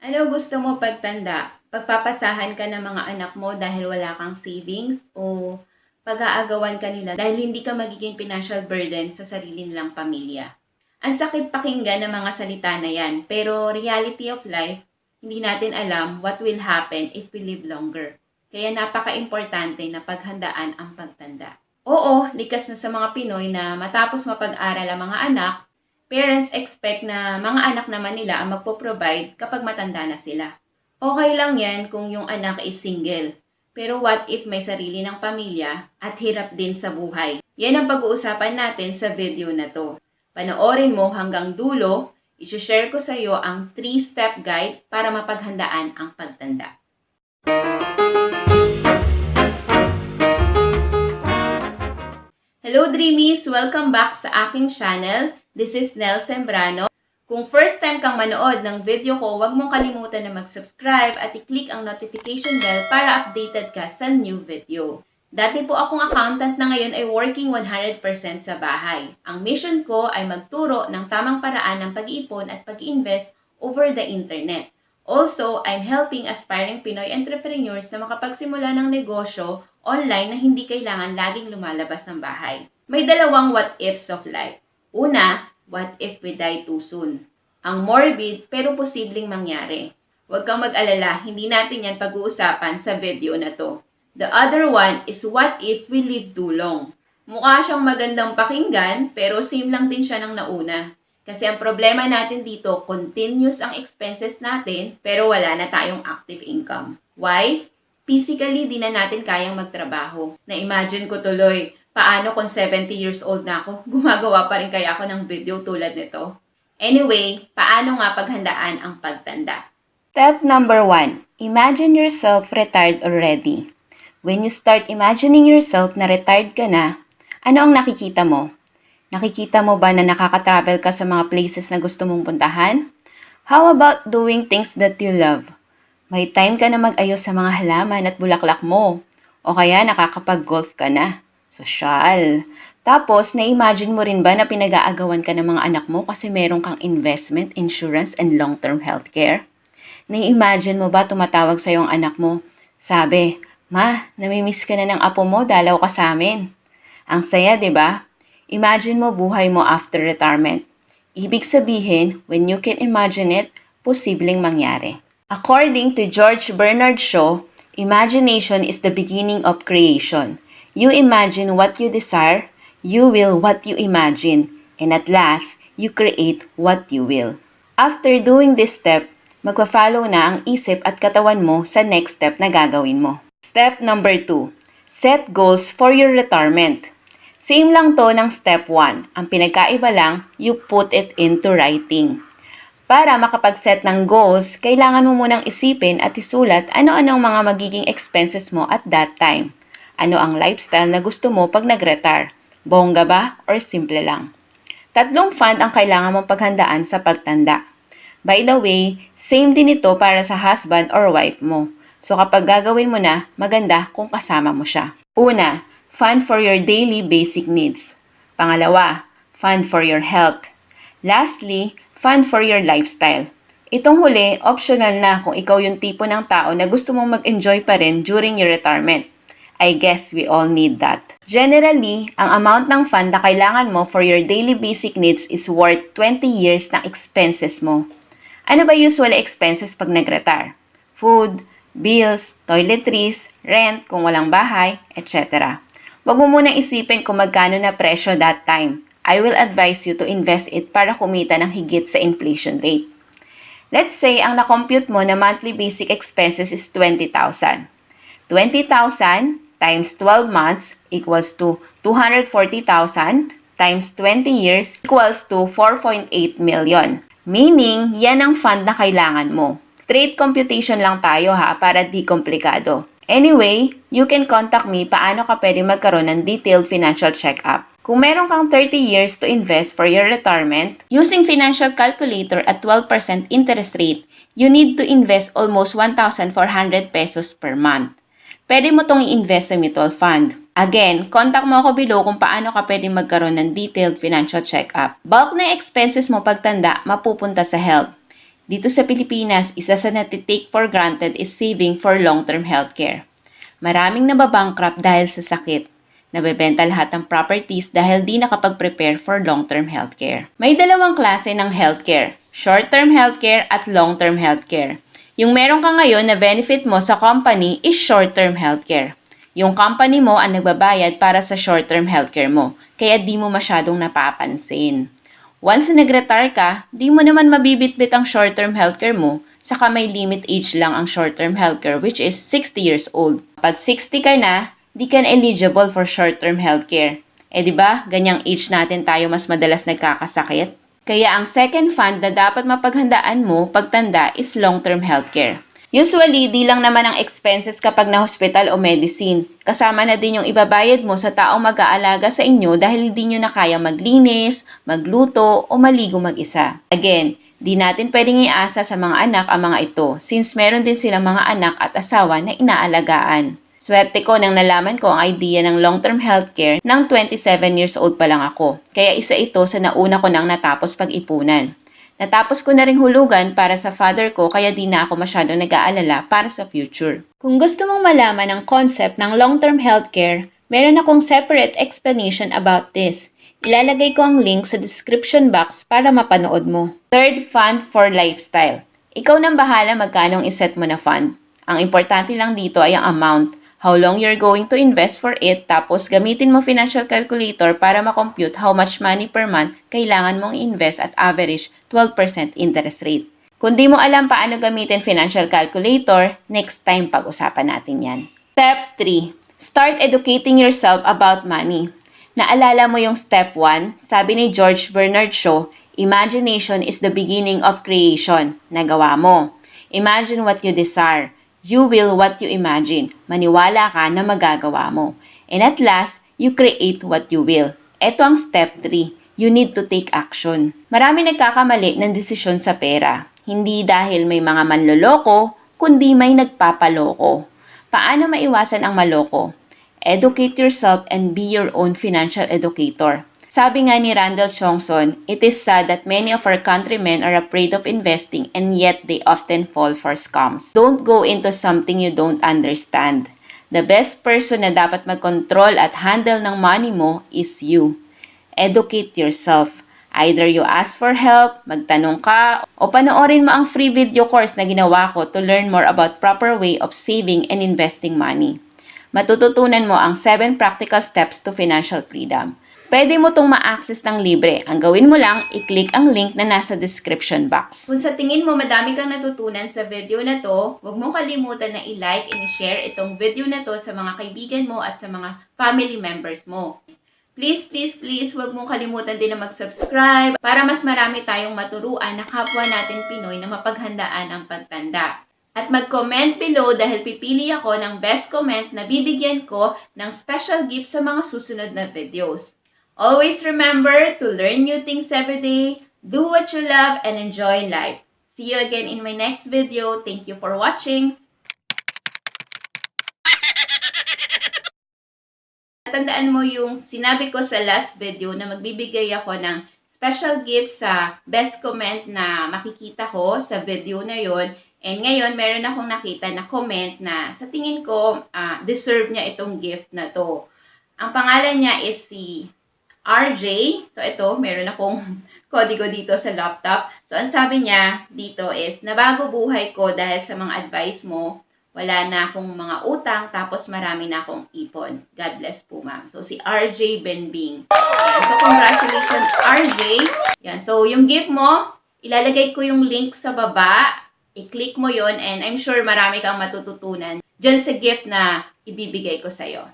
Ano gusto mo pagtanda? Pagpapasahan ka ng mga anak mo dahil wala kang savings o pag-aagawan ka nila dahil hindi ka magiging financial burden sa sarili nilang pamilya? Ang sakit pakinggan ng mga salita na yan, pero reality of life, hindi natin alam what will happen if we live longer. Kaya napaka-importante na paghandaan ang pagtanda. Oo, likas na sa mga Pinoy na matapos mapag-aral ang mga anak, parents expect na mga anak naman nila ang magpo-provide kapag matanda na sila. Okay lang yan kung yung anak is single. Pero what if may sarili ng pamilya at hirap din sa buhay? Yan ang pag-uusapan natin sa video na to. Panoorin mo hanggang dulo, i-share ko sa iyo ang 3-step guide para mapaghandaan ang pagtanda. Hello Dreamies! Welcome back sa aking channel. This is Sembrano. Kung first time kang manood ng video ko, huwag mong kalimutan na mag-subscribe at i-click ang notification bell para updated ka sa new video. Dati po akong accountant na ngayon ay working 100% sa bahay. Ang mission ko ay magturo ng tamang paraan ng pag-iipon at pag-invest over the internet. Also, I'm helping aspiring Pinoy entrepreneurs na makapagsimula ng negosyo online na hindi kailangan laging lumalabas ng bahay. May dalawang what-ifs of life. Una, what if we die too soon? Ang morbid pero posibleng mangyari. Huwag kang mag-alala, hindi natin yan pag-uusapan sa video na to. The other one is what if we live too long? Mukha siyang magandang pakinggan pero same lang din siya ng nauna. Kasi ang problema natin dito, continuous ang expenses natin pero wala na tayong active income. Why? Physically, di na natin kayang magtrabaho. Na-imagine ko tuloy, paano kung 70 years old na ako? Gumagawa pa rin kaya ako ng video tulad nito? Anyway, paano nga paghandaan ang pagtanda? Step number 1. Imagine yourself retired already. When you start imagining yourself na retired ka na, ano ang nakikita mo? Nakikita mo ba na nakaka-travel ka sa mga places na gusto mong puntahan? How about doing things that you love? May time ka na mag-ayos sa mga halaman at bulaklak mo. O kaya nakakapag-golf ka na. Sosyal. Tapos, na-imagine mo rin ba na pinag-aagawan ka ng mga anak mo kasi meron kang investment, insurance, and long-term healthcare? Na-imagine mo ba tumatawag sa iyong anak mo? Sabi, "Ma, namimiss ka na ng apo mo, dalaw ka sa amin." Ang saya, di ba? Imagine mo buhay mo after retirement. Ibig sabihin, when you can imagine it, posibleng mangyari. According to George Bernard Shaw, imagination is the beginning of creation. You imagine what you desire, you will what you imagine, and at last, you create what you will. After doing this step, magpa-follow na ang isip at katawan mo sa next step na gagawin mo. Step number 2. Set goals for your retirement. Same lang to ng step 1. Ang pinagkaiba lang, you put it into writing. Para makapag-set ng goals, kailangan mo munang isipin at isulat ano-ano ang mga magiging expenses mo at that time. Ano ang lifestyle na gusto mo pag nag-retire? Bongga ba or simple lang? 3 fund ang kailangan mong paghandaan sa pagtanda. By the way, same din ito para sa husband or wife mo. So kapag gagawin mo na, maganda kung kasama mo siya. Una, fund for your daily basic needs. Pangalawa, fund for your health. Lastly, fund for your lifestyle. Itong huli, optional na kung ikaw yung tipo ng tao na gusto mong mag-enjoy pa rin during your retirement. I guess we all need that. Generally, ang amount ng fund na kailangan mo for your daily basic needs is worth 20 years ng expenses mo. Ano ba usual expenses pag nag-retire? Food, bills, toiletries, rent kung walang bahay, etc. Huwag mo munang isipin kung magkano na presyo that time. I will advise you to invest it para kumita ng higit sa inflation rate. Let's say ang na-compute mo na monthly basic expenses is 20,000. 20,000 times 12 months equals to 240,000 times 20 years equals to 4.8 million. Meaning, yan ang fund na kailangan mo. Straight computation lang tayo para di komplikado. Anyway, you can contact me paano ka pwede magkaroon ng detailed financial check-up. Kung meron kang 30 years to invest for your retirement, using financial calculator at 12% interest rate, you need to invest almost 1,400 pesos per month. Pwede mo tong i-invest sa mutual fund. Again, contact mo ako below kung paano ka pwede magkaroon ng detailed financial check-up. Bulk na expenses mo pagtanda, mapupunta sa health. Dito sa Pilipinas, isa sa natitake for granted is saving for long-term healthcare. Maraming nababankrupt dahil sa sakit. Nabebenta lahat ng properties dahil di nakapag-prepare for long-term healthcare. May dalawang klase ng healthcare, short-term healthcare at long-term healthcare. Yung meron ka ngayon na benefit mo sa company is short-term healthcare. Yung company mo ang nagbabayad para sa short-term healthcare mo, kaya di mo masyadong napapansin. Once na nag-retire ka, di mo naman mabibitbit ang short-term healthcare mo, saka may limit age lang ang short-term healthcare which is 60 years old. Pag 60 ka na, di ka na eligible for short-term healthcare. Di ba, ganyang age natin tayo mas madalas nagkakasakit? Kaya ang second fund na dapat mapaghandaan mo pagtanda is long-term healthcare. Usually, di lang naman ang expenses kapag na-hospital o medicine. Kasama na din yung ibabayad mo sa taong mag-aalaga sa inyo dahil hindi nyo na kaya maglinis, magluto, o maligo mag-isa. Again, di natin pwedeng iasa sa mga anak ang mga ito since meron din silang mga anak at asawa na inaalagaan. Swerte ko nang nalaman ko ang idea ng long-term healthcare nang 27 years old pa lang ako. Kaya isa ito sa nauna ko nang natapos pag-ipunan. Natapos ko na ring hulugan para sa father ko kaya di na ako masyadong nag-aalala para sa future. Kung gusto mong malaman ang concept ng long-term healthcare, meron akong separate explanation about this. Ilalagay ko ang link sa description box para mapanood mo. Third fund for lifestyle. Ikaw nang bahala magkano iset mo na fund. Ang importante lang dito ay ang amount, how long you're going to invest for it, tapos gamitin mo financial calculator para makompute how much money per month kailangan mong invest at average 12% interest rate. Kung di mo alam paano gamitin financial calculator, next time pag-usapan natin yan. Step 3. Start educating yourself about money. Naalala mo yung step 1? Sabi ni George Bernard Shaw, imagination is the beginning of creation. Nagawa mo. Imagine what you desire. You will what you imagine. Maniwala ka na magagawa mo. And at last, you create what you will. Ito ang step 3. You need to take action. Marami nagkakamali ng desisyon sa pera. Hindi dahil may mga manloloko, kundi may nagpapaloko. Paano maiwasan ang maloko? Educate yourself and be your own financial educator. Sabi nga ni Randall Chongson, it is sad that many of our countrymen are afraid of investing and yet they often fall for scams. Don't go into something you don't understand. The best person na dapat mag-control at handle ng money mo is you. Educate yourself. Either you ask for help, magtanong ka, o panoorin mo ang free video course na ginawa ko to learn more about proper way of saving and investing money. Matututunan mo ang 7 practical steps to financial freedom. Pwede mo itong ma-access ng libre. Ang gawin mo lang, i-click ang link na nasa description box. Kung sa tingin mo madami kang natutunan sa video na to, huwag mong kalimutan na i-like and i-share itong video na to sa mga kaibigan mo at sa mga family members mo. Please, huwag mong kalimutan din na mag-subscribe para mas marami tayong maturuan na kapwa natin Pinoy na mapaghandaan ang pagtanda. At mag-comment below dahil pipili ako ng best comment na bibigyan ko ng special gift sa mga susunod na videos. Always remember to learn new things every day, do what you love, and enjoy life. See you again in my next video. Thank you for watching. Tandaan mo yung sinabi ko sa last video na magbibigay ako ng special gift sa best comment na makikita ko sa video na yon. And ngayon, meron akong nakita na comment na sa tingin ko, deserve niya itong gift na to. Ang pangalan niya is si RJ. So, ito, meron akong kodigo dito sa laptop. So, ang sabi niya dito is, nabago buhay ko dahil sa mga advice mo. Wala na akong mga utang, tapos marami na akong ipon. God bless po, ma'am. So, si RJ Benbing. Ayan. So, congratulations, RJ. Yan. So, yung gift mo, ilalagay ko yung link sa baba. I-click mo yon and I'm sure marami kang matututunan dyan sa gift na ibibigay ko sa'yo.